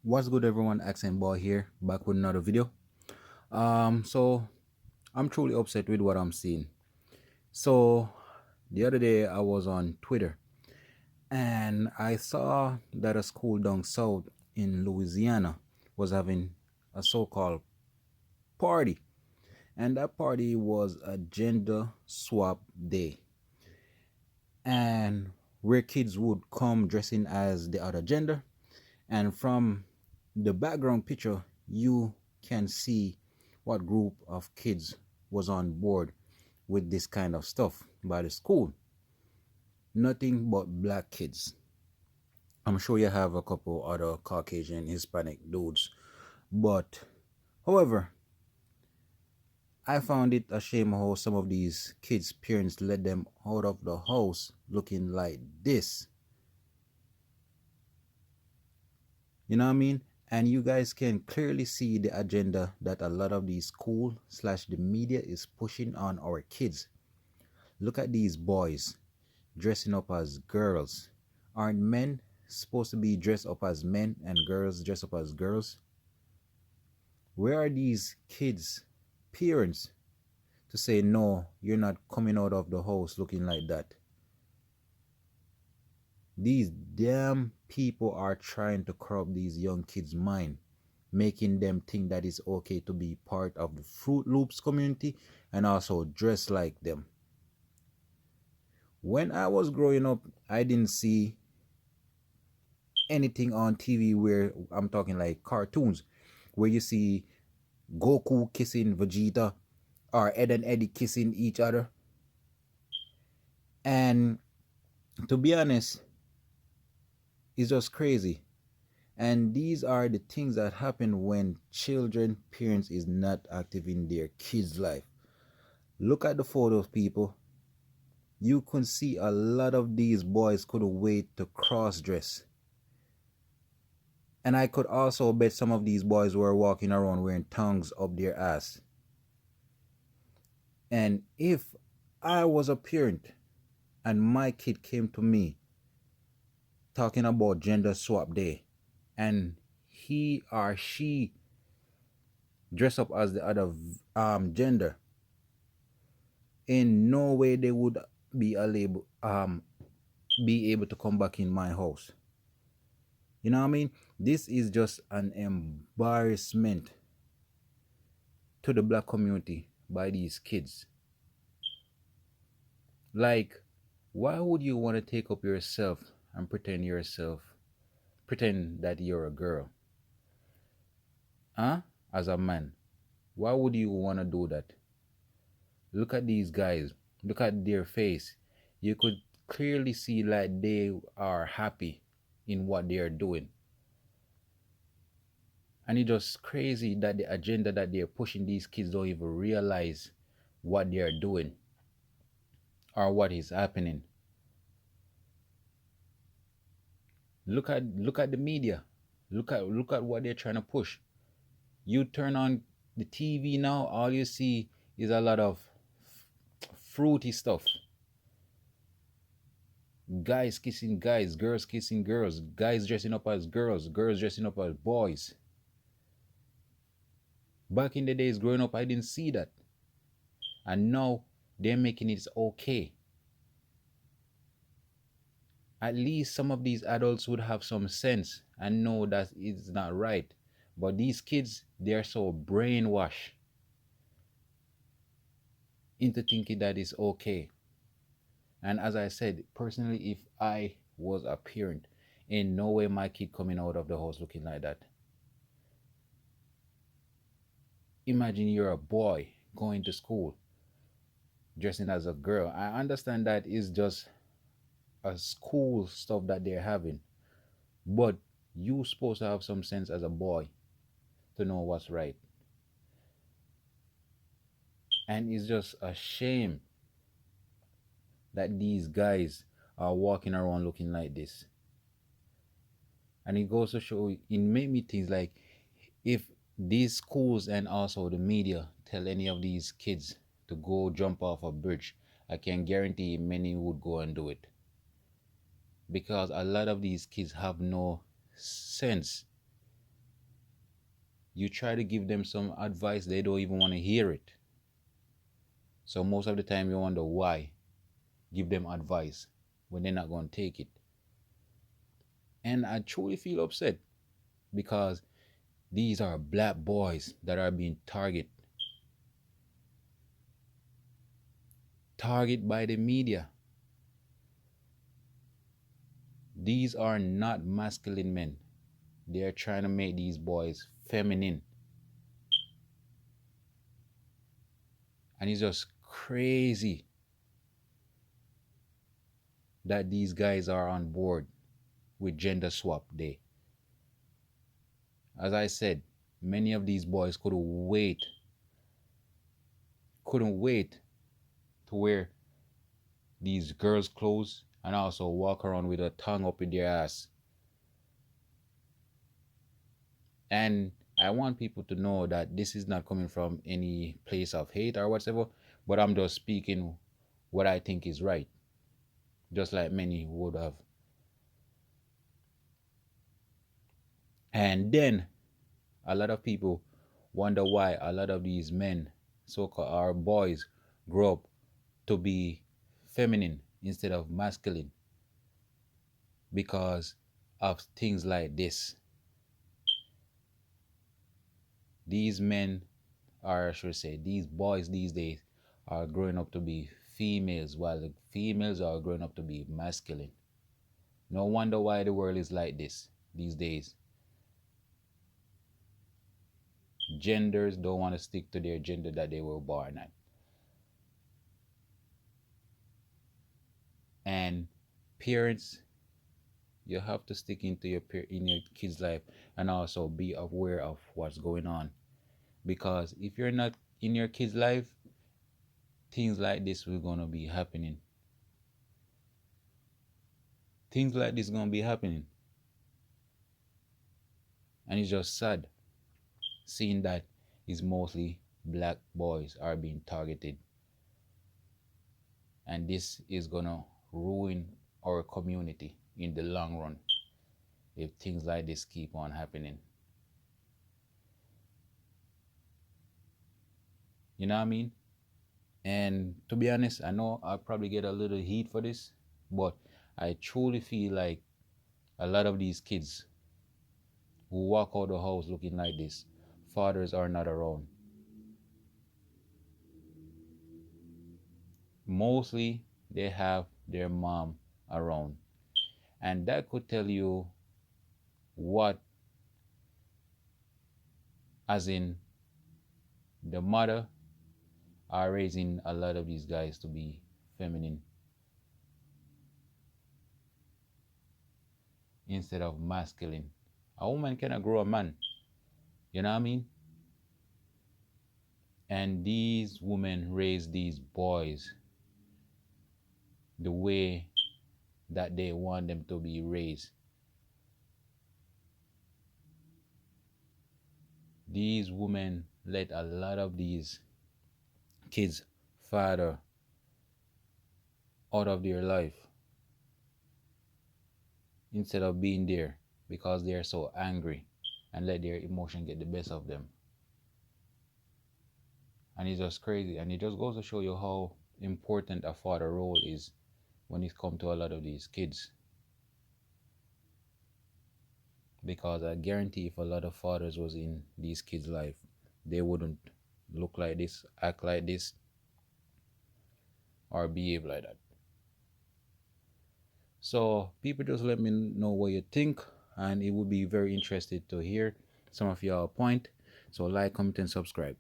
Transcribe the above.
What's good, everyone? Accent Boy here, back with another video. So I'm truly upset with what I'm seeing. So the other day I was on Twitter and I saw that a school down south in Louisiana was having a so-called party, and that party was a gender swap day, and where kids would come dressing as the other gender, and from the background picture you can see what group of kids was on board with this kind of stuff by the school. Nothing but black kids. I'm sure you have a couple other Caucasian Hispanic dudes, but however, I found it a shame how some of these kids parents let them out of the house looking like this. You know what I mean? And you guys can clearly see the agenda that a lot of these school slash the media is pushing on our kids. Look at these boys dressing up as girls. Aren't men supposed to be dressed up as men and girls dress up as girls? Where are these kids' parents to say, no, you're not coming out of the house looking like that? These damn people are trying to corrupt these young kids' mind, making them think that it's okay to be part of the Fruit Loops community and also dress like them. When I was growing up, I didn't see anything on TV where I'm talking like cartoons, where you see Goku kissing Vegeta or Ed and Eddie kissing each other. And to be honest, it's just crazy. And these are the things that happen when children parents is not active in their kids' life. Look at the photos, people. You can see a lot of these boys couldn't wait to cross dress. And I could also bet some of these boys were walking around wearing tongues up their ass. And if I was a parent and my kid came to me talking about gender swap day and he or she dress up as the other gender, in no way they would be able to come back in my house. You know what I mean? This is just an embarrassment to the black community by these kids. Like, why would you want to take up yourself and pretend that you're a girl? As a man. Why would you want to do that? Look at these guys. Look at their face. You could clearly see like they are happy in what they are doing. And it's just crazy that the agenda that they're pushing, these kids don't even realize what they are doing or what is happening. Look at the media. Look at what they're trying to push. You turn on the TV now, all you see is a lot of fruity stuff. Guys kissing guys, girls kissing girls, guys dressing up as girls, girls dressing up as boys. Back in the days growing up, I didn't see that. And now they're making it okay. At least some of these adults would have some sense and know that it's not right. But these kids, they're so brainwashed into thinking that it's okay. And as I said, personally, if I was a parent, in no way my kid coming out of the house looking like that. Imagine you're a boy going to school dressing as a girl. I understand that is just a school stuff that they're having, but you supposed to have some sense as a boy to know what's right. And it's just a shame that these guys are walking around looking like this. And it goes to show, it made me think like, if these schools and also the media tell any of these kids to go jump off a bridge, I can guarantee many would go and do it. Because a lot of these kids have no sense You try to give them some advice, they don't even want to hear it. So most of the time you wonder why give them advice when they're not going to take it. And I truly feel upset because these are black boys that are being targeted by the media. These are not masculine men. They are trying to make these boys feminine. And it's just crazy that these guys are on board with gender swap day. As I said, many of these boys couldn't wait to wear these girls' clothes and also walk around with a tongue up in their ass. And I want people to know that this is not coming from any place of hate or whatever, but I'm just speaking what I think is right, just like many would have. And then a lot of people wonder why a lot of these men, so-called our boys, grow up to be feminine instead of masculine because of things like this. These men, or I should say, these boys these days are growing up to be females while the females are growing up to be masculine. No wonder why the world is like this these days. Genders don't want to stick to their gender that they were born at. And parents, you have to stick into in your kids' life and also be aware of what's going on. Because if you're not in your kids' life, things like this will gonna be happening. Things like this gonna be happening. And it's just sad seeing that it's mostly black boys are being targeted. And this is gonna ruin our community in the long run if things like this keep on happening. You know what I mean? And to be honest, I know I'll probably get a little heat for this, but I truly feel like a lot of these kids who walk out the house looking like this, fathers are not around. Mostly they have their mom around. And that could tell you what, as in the mother are raising a lot of these guys to be feminine instead of masculine. A woman cannot grow a man. You know what I mean? And these women raise these boys the way that they want them to be raised. These women let a lot of these kids' father out of their life instead of being there because they are so angry and let their emotion get the best of them. And it's just crazy. And it just goes to show you how important a father role is when it comes to a lot of these kids. Because I guarantee if a lot of fathers was in these kids' life, they wouldn't look like this, act like this, or behave like that. So people just let me know what you think, and it would be very interested to hear some of your point. So like, comment, and subscribe.